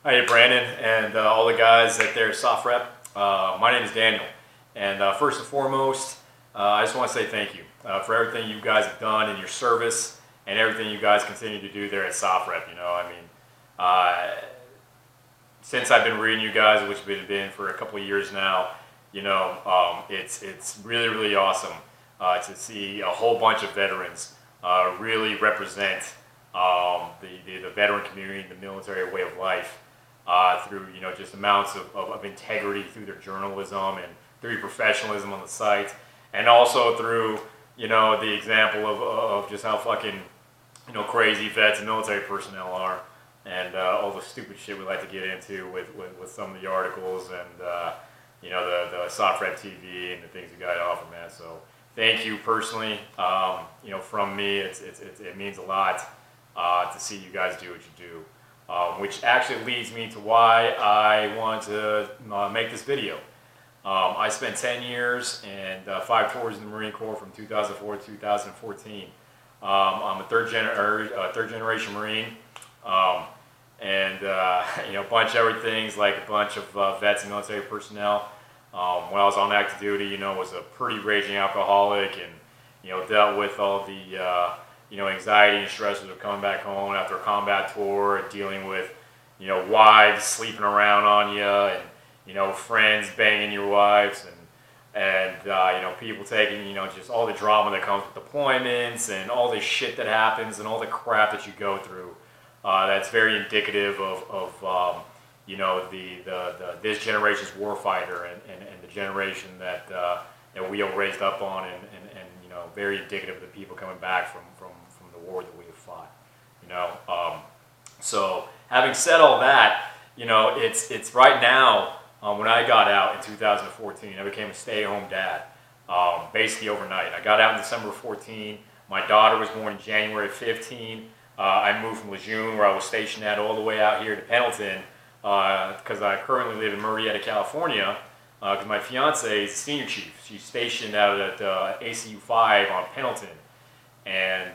Hi, Brandon, and all the guys at their SOFREP. My name is Daniel, and first and foremost, I just want to say thank you for everything you guys have done in your service and everything you guys continue to do there at SOFREP. Since I've been reading you guys, which has been for a couple of years now, it's really awesome to see a whole bunch of veterans really represent the veteran community, the military way of life. Through just amounts of integrity through their journalism and through your professionalism on the site, and also through the example of just how fucking crazy vets and military personnel are, and all the stupid shit we like to get into with some of the articles and the SOFREP TV and the things you guys offer, man. So thank you personally. From me, it means a lot to see you guys do what you do. Which actually leads me to why I want to make this video. I spent 10 years and 5 tours in the Marine Corps from 2004 to 2014. I'm a third generation Marine, and a bunch of everything, like a bunch of vets and military personnel. When I was on active duty, was a pretty raging alcoholic, and dealt with all the anxiety and stresses of coming back home after a combat tour, and dealing with, wives sleeping around on you, and, friends banging your wives, and people taking, just all the drama that comes with deployments and all the shit that happens and all the crap that you go through. That's very indicative of this generation's warfighter and the generation that we all raised up on, and very indicative of the people coming back from the war that we have fought. So having said all that, it's right now. When I got out in 2014, I became a stay-at-home dad, basically overnight. I got out in December 14. My daughter was born in January 15. I moved from Lejeune, where I was stationed at, all the way out here to Pendleton, because I currently live in Murrieta, California, because my fiance is a senior chief. She's stationed out at ACU 5 on Pendleton. And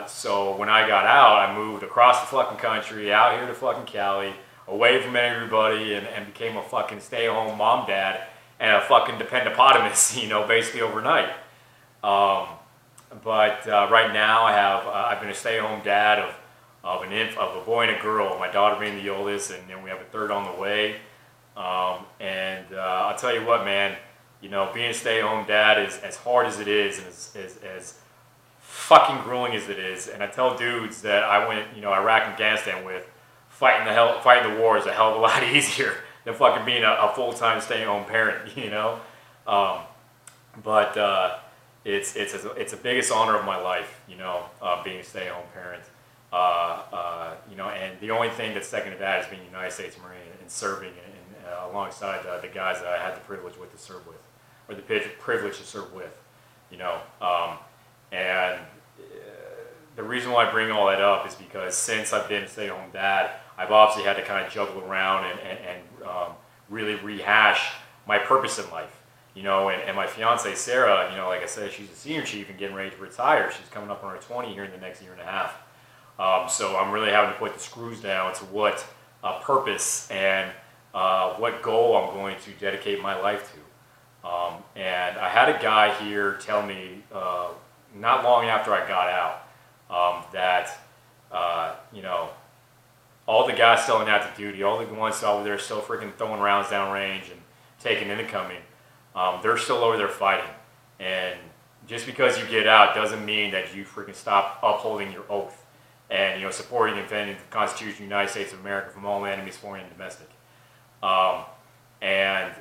so when I got out, I moved across the fucking country, out here to fucking Cali, away from everybody, and became a fucking stay-at-home mom, dad, and a fucking dependopotamus, basically overnight. But right now I've been a stay-at-home dad of a boy and a girl, my daughter being the oldest, and then we have a third on the way. I'll tell you what, man, being a stay-at-home dad is as hard as it is, and as fucking grueling as it is. And I tell dudes that I went, Iraq and Afghanistan with, fighting the war is a hell of a lot easier than fucking being a full-time stay-at-home parent, But it's the biggest honor of my life, being a stay-at-home parent. And the only thing that's second to that is being a United States Marine and serving alongside the guys that I had the privilege to serve with, or the privilege to serve with, And the reason why I bring all that up is because since I've been a stay-at-home dad, I've obviously had to kind of juggle around and really rehash my purpose in life. And my fiance Sarah, like I said, she's a senior chief and getting ready to retire. She's coming up on her 20 here in the next year and a half. So I'm really having to put the screws down to what purpose and what goal I'm going to dedicate my life to. And I had a guy here tell me not long after I got out that all the guys still in active duty, all the ones over there still freaking throwing rounds downrange and taking incoming, they're still over there fighting. And just because you get out doesn't mean that you freaking stop upholding your oath and supporting and defending the Constitution of the United States of America from all enemies, foreign and domestic. And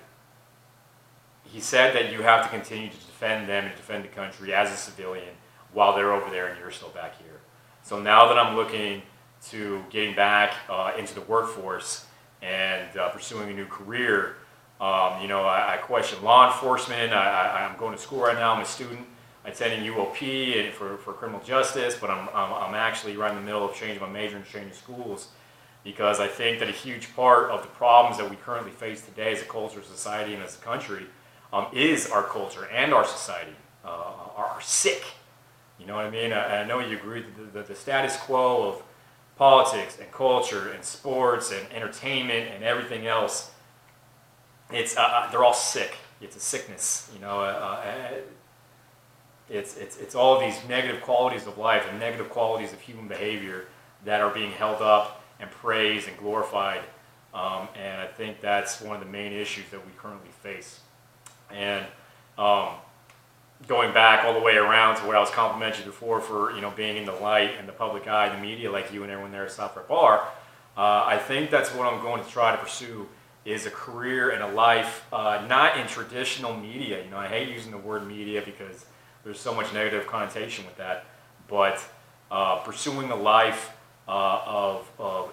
he said that you have to continue to defend them and defend the country as a civilian while they're over there and you're still back here. So now that I'm looking to getting back into the workforce and pursuing a new career, I question law enforcement. I'm going to school right now. I'm a student attending UOP for criminal justice, but I'm actually right in the middle of changing my major and changing schools, because I think that a huge part of the problems that we currently face today as a culture, society, and as a country is our culture and our society are sick. You know what I mean? I know you agree that the status quo politics and culture and sports and entertainment and everything else, it's they're all sick. It's a sickness, you know. It's all of these negative qualities of life and negative qualities of human behavior that are being held up and praised and glorified. And I think that's one of the main issues that we currently face. And going back all the way around to what I was complimenting before for, you know, being in the light and the public eye, the media, like you and everyone there at SOFREP are, I think that's what I'm going to try to pursue, is a career and a life not in traditional media. You know, I hate using the word media because there's so much negative connotation with that, but pursuing a life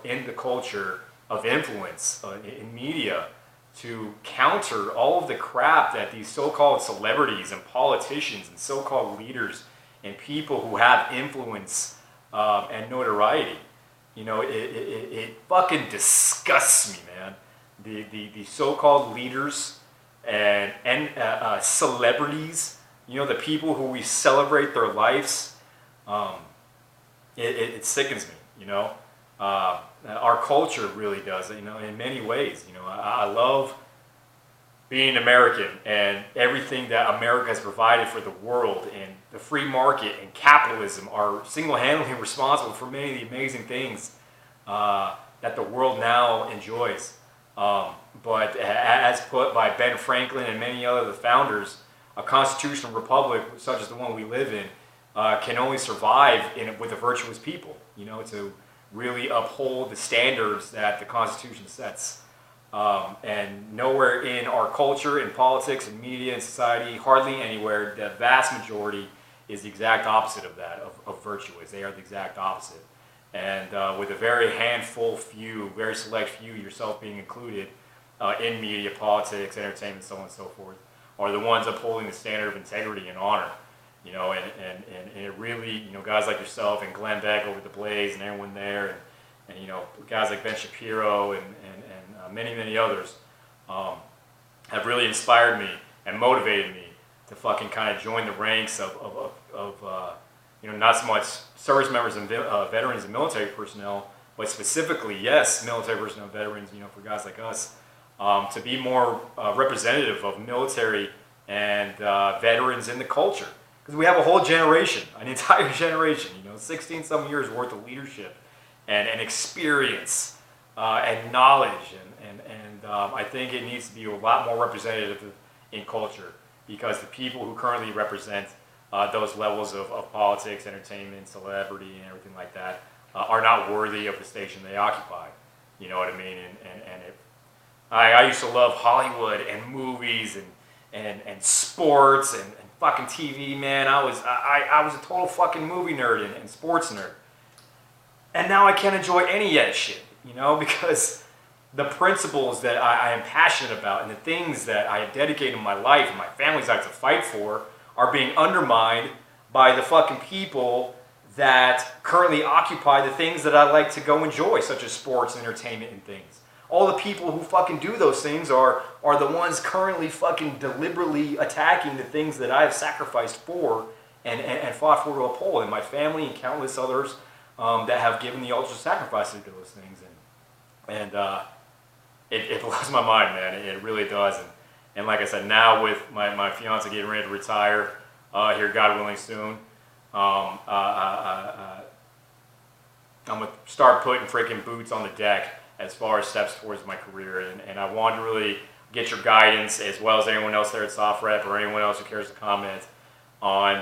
in the culture of influence in media, to counter all of the crap that these so-called celebrities and politicians and so-called leaders and people who have influence and notoriety. You know, it fucking disgusts me, man. The so-called leaders and celebrities, you know, the people who we celebrate their lives, it sickens me, you know. Our culture really does, you know, in many ways. You know, I love being American and everything that America has provided for the world, and the free market and capitalism are single-handedly responsible for many of the amazing things that the world now enjoys. But as put by Ben Franklin and many other the founders, a constitutional republic such as the one we live in can only survive with a virtuous people, you know, to really uphold the standards that the Constitution sets. And nowhere in our culture, in politics, in media, in society, hardly anywhere, the vast majority is the exact opposite of that, of virtuous. They are the exact opposite. And with a very handful few, very select few, yourself being included, in media, politics, entertainment, so on and so forth, are the ones upholding the standard of integrity and honor. You know, and it really, you know, guys like yourself and Glenn Beck over the Blaze and everyone there, and you know, guys like Ben Shapiro and many others have really inspired me and motivated me to fucking kind of join the ranks of you know, not so much service members and veterans and military personnel, but specifically, yes, military personnel and veterans, you know, for guys like us, to be more representative of military and veterans in the culture. Because we have a whole generation, an entire generation, you know, 16-some years worth of leadership and experience and knowledge. And I think it needs to be a lot more representative in culture, because the people who currently represent those levels of politics, entertainment, celebrity, and everything like that are not worthy of the station they occupy. You know what I mean? I used to love Hollywood and movies and sports and fucking TV, man. I was a total fucking movie nerd and sports nerd. And now I can't enjoy any of that shit, you know, because the principles that I am passionate about and the things that I have dedicated my life and my family's life to fight for are being undermined by the fucking people that currently occupy the things that I like to go enjoy, such as sports, entertainment, and things. All the people who fucking do those things are the ones currently fucking deliberately attacking the things that I've sacrificed for and fought for to uphold, and my family and countless others that have given the ultimate sacrifices to those things. And it blows my mind, man. It really does. And like I said, now with my fiance getting ready to retire here, God willing, soon, I'm going to start putting freaking boots on the deck as far as steps towards my career. And I wanted to really get your guidance, as well as anyone else there at SOFREP or anyone else who cares to comment, on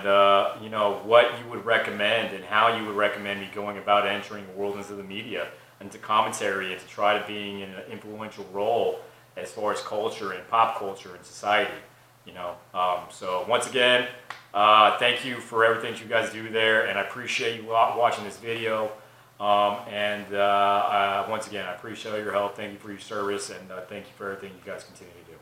you know, what you would recommend and how you would recommend me going about entering the world into the media, into commentary, and to try to being in an influential role as far as culture and pop culture and society, you know. So once again, thank you for everything you guys do there, and I appreciate you watching this video. Once again, I appreciate your help. Thank you for your service, and thank you for everything you guys continue to do.